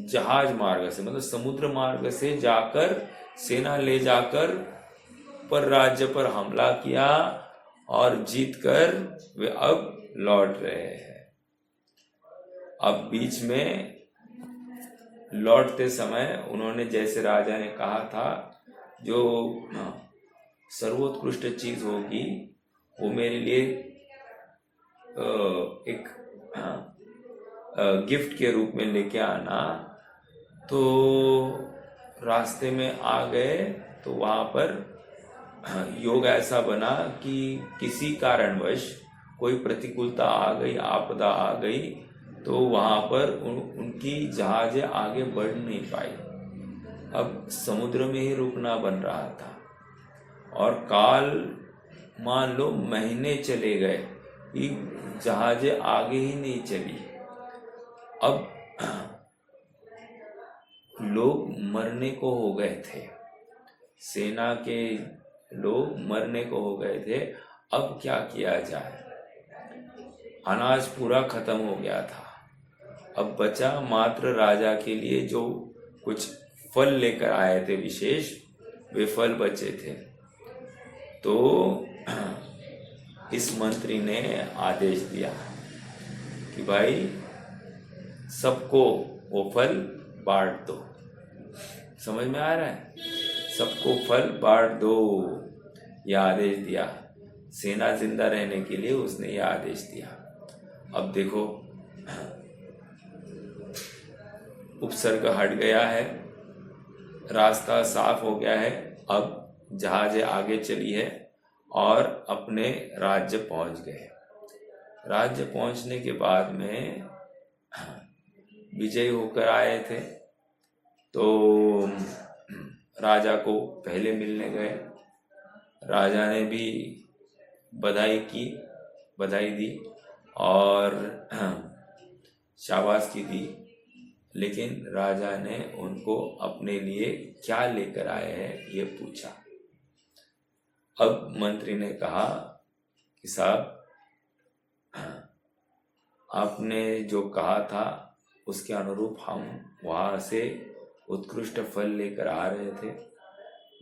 जहाज मार्ग से मतलब समुद्र मार्ग से जाकर सेना ले जाकर पर राज्य पर हमला किया और जीतकर वे अब लौट रहे हैं। अब बीच में लौटते समय उन्होंने जैसे राजा ने कहा था जो सर्वोत्कृष्ट चीज होगी वो मेरे लिए एक गिफ्ट के रूप में लेके आना। तो रास्ते में आ गए तो वहां पर योग ऐसा बना कि किसी कारणवश कोई प्रतिकूलता आ गई, आपदा आ गई, तो वहां पर उनकी जहाजें आगे बढ़ नहीं पाई। अब समुद्र में ही रुकना बन रहा था और काल मान लो महीने चले गए कि जहाजें आगे ही नहीं चली। अब लोग मरने को हो गए थे, सेना के लोग मरने को हो गए थे। अब क्या किया जाए? अनाज पूरा खत्म हो गया था। अब बचा मात्र राजा के लिए जो कुछ फल लेकर आए थे विशेष, वे फल बचे थे। तो इस मंत्री ने आदेश दिया कि भाई सबको वो फल बांट दो। समझ में आ रहा है? सबको फल बांट दो, यह आदेश दिया। सेना जिंदा रहने के लिए उसने यह आदेश दिया। अब देखो उपसर्ग हट गया है, रास्ता साफ हो गया है। अब जहाजें आगे चली है और अपने राज्य पहुंच गए। राज्य पहुंचने के बाद में विजयी होकर आए थे तो राजा को पहले मिलने गए। राजा ने भी बधाई दी और शाबाशी दी, लेकिन राजा ने उनको अपने लिए क्या लेकर आए हैं ये पूछा। अब मंत्री ने कहा कि साहब आपने जो कहा था उसके अनुरूप हम वहां से उत्कृष्ट फल लेकर आ रहे थे,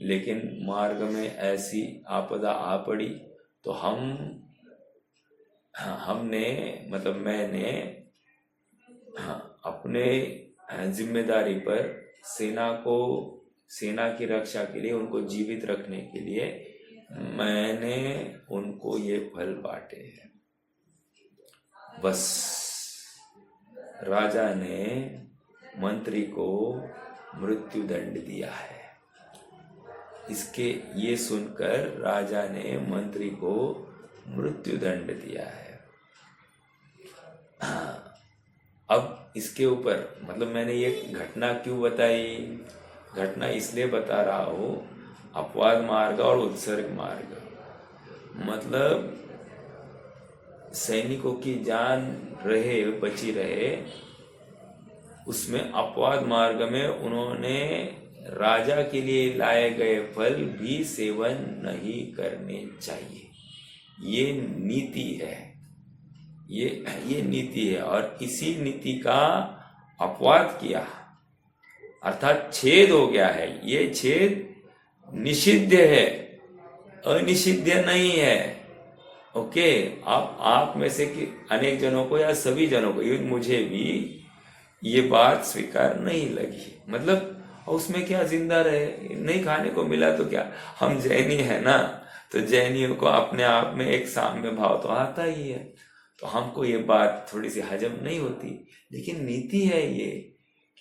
लेकिन मार्ग में ऐसी आपदा आ पड़ी तो हम हमने मतलब मैंने अपने जिम्मेदारी पर सेना की रक्षा के लिए, उनको जीवित रखने के लिए मैंने उनको ये फल बांटे हैं। बस राजा ने मंत्री को मृत्यु दंड दिया है। इसके ये सुनकर राजा ने मंत्री को मृत्यु दंड दिया है। अब इसके ऊपर मतलब मैंने ये घटना क्यों बताई? घटना इसलिए बता रहा हूँ, अपवाद मार्ग और उत्सर्ग मार्ग, मतलब सैनिकों की जान रहे बची रहे, उसमें अपवाद मार्ग में उन्होंने राजा के लिए लाए गए फल भी सेवन नहीं करने चाहिए। ये नीति है, ये नीति है। और इसी नीति का अपवाद किया अर्थात छेद हो गया है। ये छेद निषिद्ध है, अनिषिद्ध नहीं है। ओके, आप में से कि अनेक जनों को या सभी जनों को, ये मुझे भी ये बात स्वीकार नहीं लगी। मतलब उसमें क्या जिंदा रहे, नहीं खाने को मिला तो क्या, हम जैनी है ना, तो जैनियों को अपने आप में एक साम्य भाव तो आता ही है, तो हमको ये बात थोड़ी सी हजम नहीं होती। लेकिन नीति है ये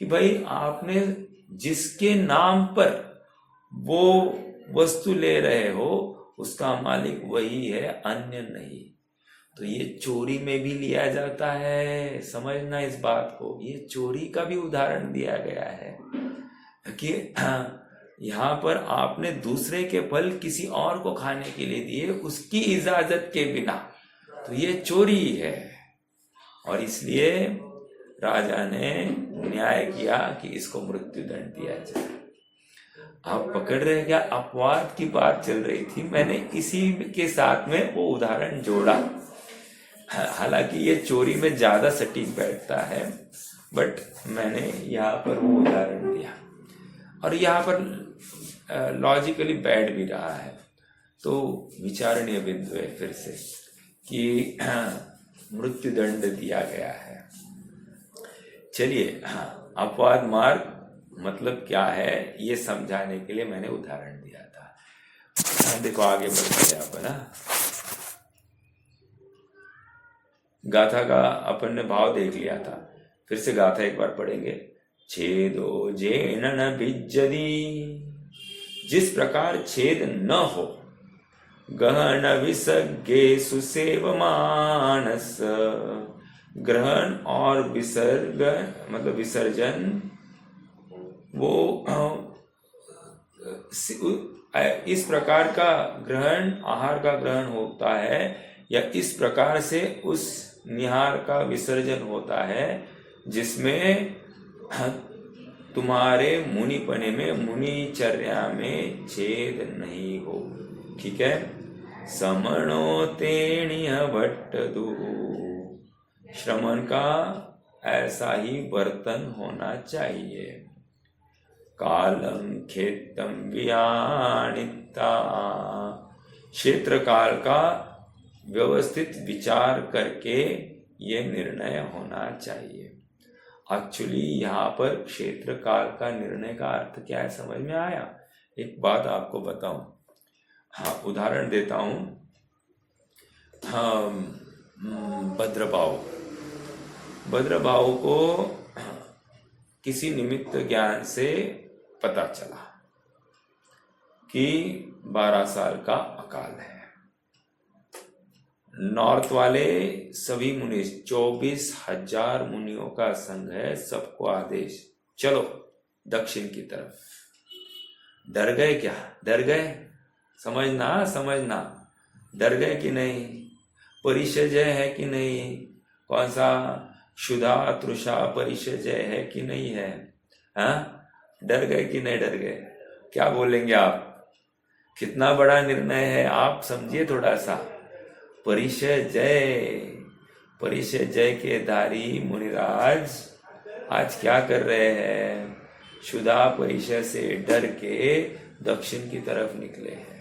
कि भाई आपने जिसके नाम पर वो वस्तु ले रहे हो उसका मालिक वही है, अन्य नहीं। तो ये चोरी में भी लिया जाता है, समझना इस बात को। ये चोरी का भी उदाहरण दिया गया है कि यहाँ पर आपने दूसरे के फल किसी और को खाने के लिए दिए उसकी इजाजत के बिना, तो ये चोरी है। और इसलिए राजा ने न्याय किया कि इसको मृत्यु दंड दिया जाए। आप पकड़ रहे क्या? अपवाद की बात चल रही थी, मैंने इसी के साथ में वो उदाहरण जोड़ा। हालांकि ये चोरी में ज्यादा सटीक बैठता है, बट मैंने यहाँ पर वो उदाहरण दिया और यहाँ पर लॉजिकली बैठ भी रहा है। तो विचारणीय बिंदु है फिर से कि मृत्यु दंड दिया गया है। चलिए, अपवाद मार्ग मतलब क्या है ये समझाने के लिए मैंने उदाहरण दिया था। देखो आगे बढ़ते हैं अपन। गाथा का अपन ने भाव देख लिया था, फिर से गाथा एक बार पढ़ेंगे। छेदो जेन न विज्जति, जिस प्रकार छेद न हो, गहन विसर्गे सुसेवमानस, ग्रहण और विसर्ग मतलब विसर्जन वो इस प्रकार का ग्रहण, आहार का ग्रहण होता है या इस प्रकार से उस निहार का विसर्जन होता है जिसमें तुम्हारे मुनिपने में, मुनिचर्या में छेद नहीं हो। ठीक है। समणो तेणिय भट्टदु, श्रमण का ऐसा ही बर्तन होना चाहिए। कालम खेतम वियाणिता, क्षेत्र काल का व्यवस्थित विचार करके ये निर्णय होना चाहिए। एक्चुअली यहाँ पर क्षेत्र काल का निर्णय का अर्थ क्या है समझ में आया? एक बात आपको बताऊं, हाँ उदाहरण देता हूं। भद्रबाहु को किसी निमित्त ज्ञान से पता चला कि 12 साल का अकाल है। नॉर्थ वाले सभी मुनि, 24,000 मुनियों का संघ है, सबको आदेश चलो दक्षिण की तरफ। डर गए क्या? डर गए? समझना डर गए कि नहीं? परिषजय है कि नहीं? कौन सा क्षुधा तृषा परिषजय है कि नहीं है? हाँ, डर गए कि नहीं डर गए? क्या बोलेंगे आप? कितना बड़ा निर्णय है, आप समझिए थोड़ा सा। परिषय जय के धारी मुनिराज आज क्या कर रहे हैं? क्षुधा परिषय से डर के दक्षिण की तरफ निकले हैं।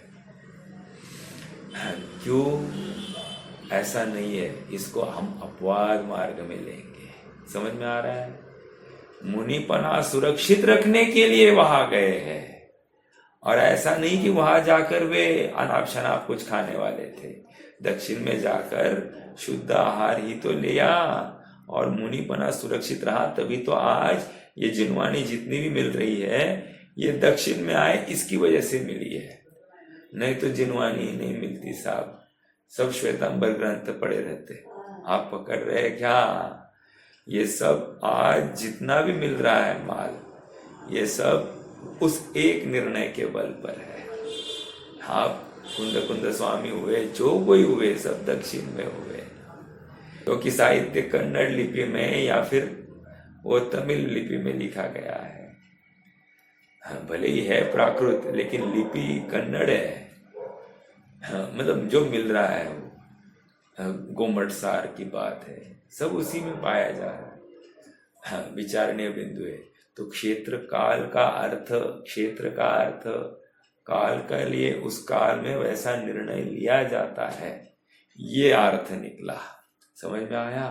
क्यों? ऐसा नहीं है, इसको हम अपवाद मार्ग में लेंगे। समझ में आ रहा है? मुनिपना सुरक्षित रखने के लिए वहां गए हैं, और ऐसा नहीं कि वहां जाकर वे अनाप शनाप कुछ खाने वाले थे। दक्षिण में जाकर शुद्ध आहार ही तो लिया और मुनिपना सुरक्षित रहा, तभी तो आज ये जिनवानी जितनी भी मिल रही है ये दक्षिण में आए इसकी वजह से मिली है, नहीं तो जिनवानी नहीं मिलती साहब। सब श्वेतांबर ग्रंथ पड़े रहते, आप पकड़ रहे क्या? ये सब आज जितना भी मिल रहा है माल, ये सब उस एक निर्णय के बल पर है। आप कुंद स्वामी हुए, जो कोई हुए, सब दक्षिण में हुए, क्योंकि साहित्य कन्नड़ लिपि में या फिर वो तमिल लिपि में लिखा गया है। भले ही है प्राकृत, लेकिन लिपि कन्नड़ है। मतलब जो मिल रहा है वो गोमट सार की बात है, सब उसी में पाया जा रहा है। विचारणीय बिंदु है। तो क्षेत्र काल का अर्थ, क्षेत्र का अर्थ काल के लिए उस काल में वैसा निर्णय लिया जाता है, ये अर्थ निकला। समझ में आया?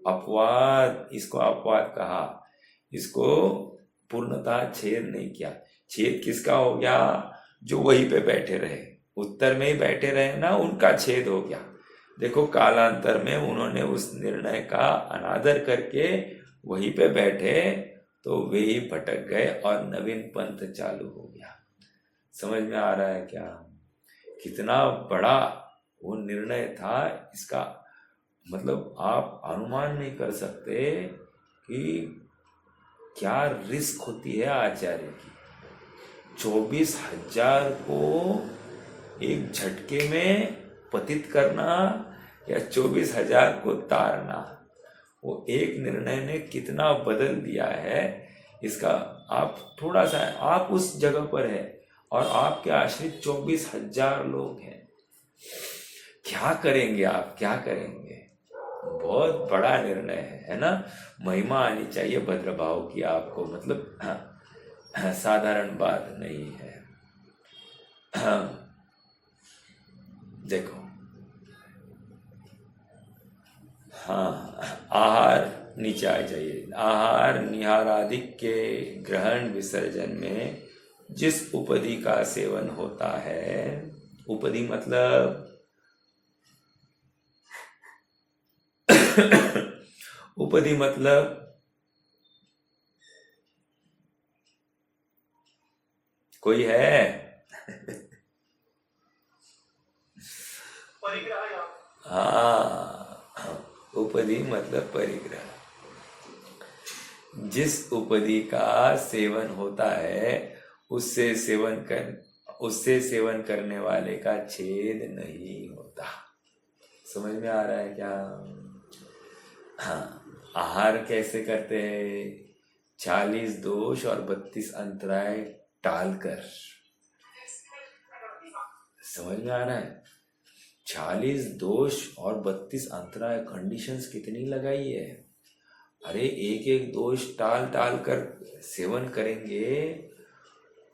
अपवाद, इसको अपवाद कहा, इसको पूर्णतः छेद नहीं किया। छेद किसका हो गया? जो वहीं पे बैठे रहे, उत्तर में ही बैठे रहे ना, उनका छेद हो गया। देखो कालांतर में उन्होंने उस निर्णय का अनादर करके वहीं पे बैठे, तो वे ही भटक गए और नवीन पंथ चालू हो गया। समझ में आ रहा है क्या? कितना बड़ा वो निर्णय था, इसका मतलब आप अनुमान नहीं कर सकते कि क्या रिस्क होती है आचार्य की। 24,000 को एक झटके में पतित करना या 24,000 को तारना, वो एक निर्णय ने कितना बदल दिया है, इसका आप थोड़ा सा, आप उस जगह पर है और आपके आश्रित 24,000 लोग हैं। क्या करेंगे आप? क्या करेंगे? बहुत बड़ा निर्णय है ना? महिमा आनी चाहिए भद्रभाव की आपको, मतलब साधारण बात नहीं है। देखो, हाँ, आहार नीचे आ जाइए। आहार निहारादिक के ग्रहण विसर्जन में जिस उपधि का सेवन होता है, उपधि मतलब उपधि मतलब कोई है? परिग्रह या हाँ, उपधि मतलब परिग्रह। जिस उपधि का सेवन होता है उससे सेवन करने वाले का छेद नहीं होता। समझ में आ रहा है क्या? हाँ, आहार कैसे करते हैं? 40 दोष और 32 अंतराय टालकर। समझ में आ रहा है? 40 दोष और 32 अंतराय, कंडीशंस कितनी लगाई है। अरे एक एक दोष टाल कर सेवन करेंगे।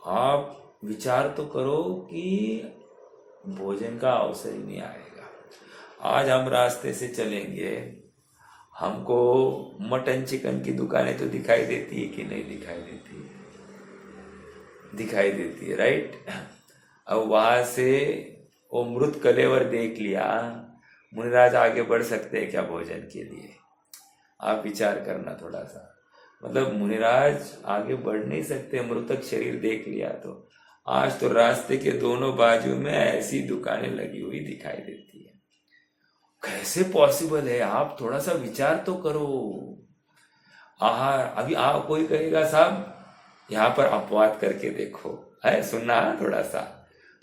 आप विचार तो करो कि भोजन का अवसर ही नहीं आएगा। आज हम रास्ते से चलेंगे, हमको मटन चिकन की दुकानें तो दिखाई देती है कि नहीं दिखाई देती है? दिखाई देती है, राइट? अब वहां से वो मृत कलेवर देख लिया, मुनिराज आगे बढ़ सकते हैं क्या भोजन के लिए? आप विचार करना थोड़ा सा। मतलब मुनिराज आगे बढ़ नहीं सकते, मृतक शरीर देख लिया तो। आज तो रास्ते के दोनों बाजू में ऐसी दुकानें लगी हुई दिखाई देती है। कैसे पॉसिबल है? आप थोड़ा सा विचार तो करो। आहार, अभी आप कोई कहेगा साहब यहाँ पर अपवाद करके देखो, है सुनना थोड़ा सा,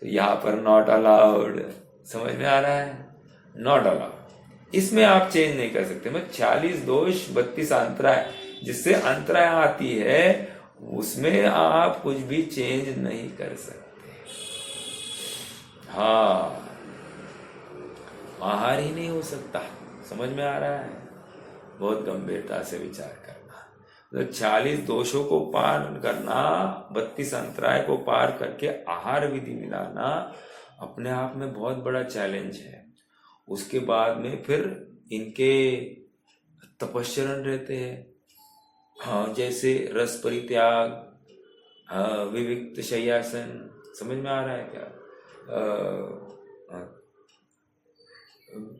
तो यहाँ पर नॉट अलाउड। समझ में आ रहा है? नॉट अलाउड, इसमें आप चेंज नहीं कर सकते। मैं 40 दोष 32 अंतराय, जिससे अंतराय आती है उसमें आप कुछ भी चेंज नहीं कर सकते। हाँ, आहार ही नहीं हो सकता। समझ में आ रहा है? बहुत गंभीरता से विचार करना। तो 40 दोषों को पार करना, 32 अंतराय को पार करके आहार विधि मिलाना अपने आप में बहुत बड़ा चैलेंज है। उसके बाद में फिर इनके तपश्चरण रहते हैं। हाँ, जैसे रस परित्याग, विविक्त शय्यासन, समझ में आ रहा है क्या?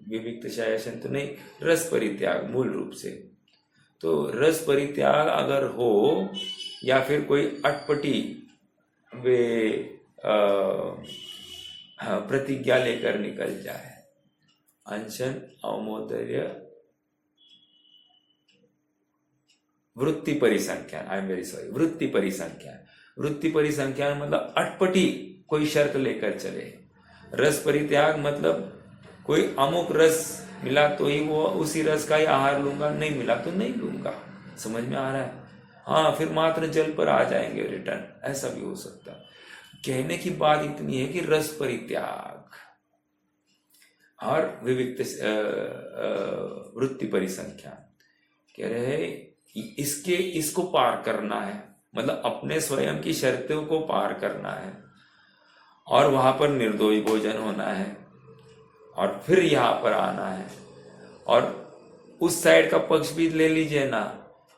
विविक्त शय्यासन तो नहीं, रस परित्याग मूल रूप से। तो रस परित्याग अगर हो या फिर कोई अटपटी वे प्रतिज्ञा लेकर निकल जाए, अनशन, अवमोदर्य, वृत्ति परिसंख्यान, आई एम वेरी सॉरी, वृत्ति परिसंख्यान। वृत्ति परिसंख्यान मतलब अटपटी कोई शर्त लेकर चले। रस परित्याग मतलब कोई अमुक रस मिला तो ही वो उसी रस का ही आहार लूंगा, नहीं मिला तो नहीं लूंगा। समझ में आ रहा है? हाँ, फिर मात्र जल पर आ जाएंगे रिटर्न, ऐसा भी हो सकता है। कहने की बात इतनी है कि रस परित्याग और विविक्त वृत्ति परिसंख्यान कह रहे इसको पार करना है, मतलब अपने स्वयं की शर्तों को पार करना है और वहां पर निर्दोष भोजन होना है और फिर यहाँ पर आना है। और उस साइड का पक्ष भी ले लीजिए ना,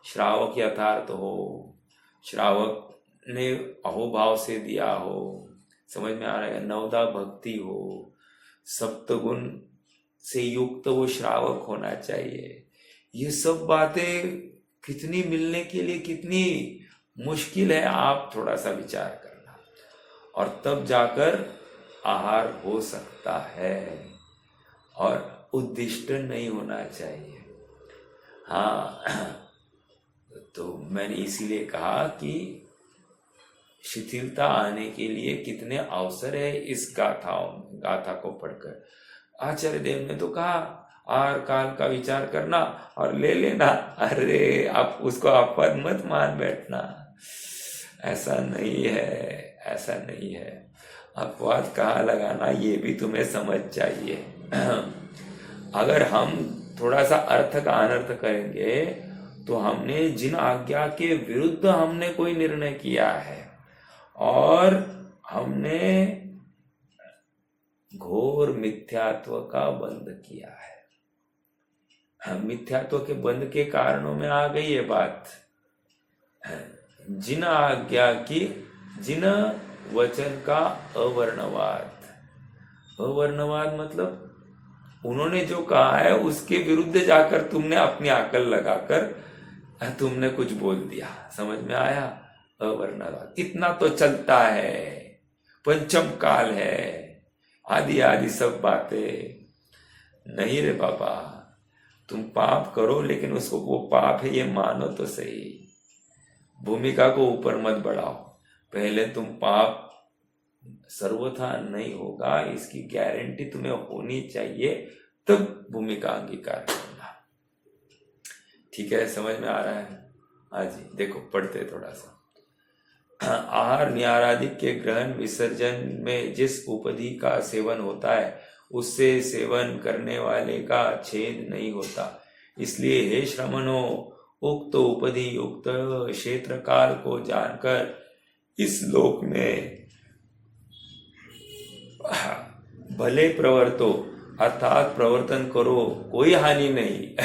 श्रावक यथार्थ हो, श्रावक ने अहोभाव से दिया हो, समझ में आ रहा है, नवदा भक्ति हो, सप्तगुण से युक्त वो श्रावक होना चाहिए। ये सब बातें कितनी मिलने के लिए कितनी मुश्किल है, आप थोड़ा सा विचार करना, और तब जाकर आहार हो सकता है और उद्दिष्ट नहीं होना चाहिए। हाँ, तो मैंने इसीलिए कहा कि शिथिलता आने के लिए कितने अवसर है इस गाथा को पढ़कर। आचार्य देव ने तो कहा आहार काल का विचार करना और ले लेना। अरे आप उसको अपवाद मत मान बैठना, ऐसा नहीं है, ऐसा नहीं है। अपवाद कहाँ लगाना ये भी तुम्हें समझ चाहिए। अगर हम थोड़ा सा अर्थ का अनर्थ करेंगे तो हमने जिन आज्ञा के विरुद्ध हमने कोई निर्णय किया है और हमने घोर मिथ्यात्व का बंध किया है। मिथ्यात्व के बंध के कारणों में आ गई ये बात। जिन आज्ञा की, जिन वचन का अवर्णवाद। अवर्णवाद मतलब उन्होंने जो कहा है उसके विरुद्ध जाकर तुमने अपनी अकल लगाकर तुमने कुछ बोल दिया। समझ में आया? अवर्णवाद। इतना तो चलता है, पंचम काल है, आदि आदि सब बातें नहीं रे बाबा। तुम पाप करो लेकिन उसको वो पाप है ये मानो तो सही। भूमिका को ऊपर मत बढ़ाओ। पहले तुम पाप सर्वथा नहीं होगा इसकी गारंटी तुम्हें होनी चाहिए, तब भूमिका अंगीकार करना। ठीक है, समझ में आ रहा है? हाँ जी, देखो पढ़ते थोड़ा सा। आहार न्यारादिक के ग्रहण विसर्जन में जिस उपाधि का सेवन होता है उससे सेवन करने वाले का छेद नहीं होता। इसलिए हे श्रमणों, उक्त उपाधि युक्त क्षेत्र काल को जानकर इस लोक में भले प्रवर्तो अर्थात प्रवर्तन करो, कोई हानि नहीं।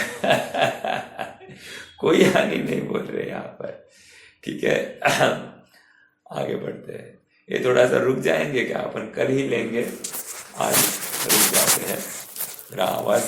कोई हानि नहीं बोल रहे यहाँ पर। ठीक है, आगे बढ़ते हैं। ये थोड़ा सा रुक जाएंगे क्या? अपन कल ही लेंगे, आज रुक जाते हैं। मेरा आवाज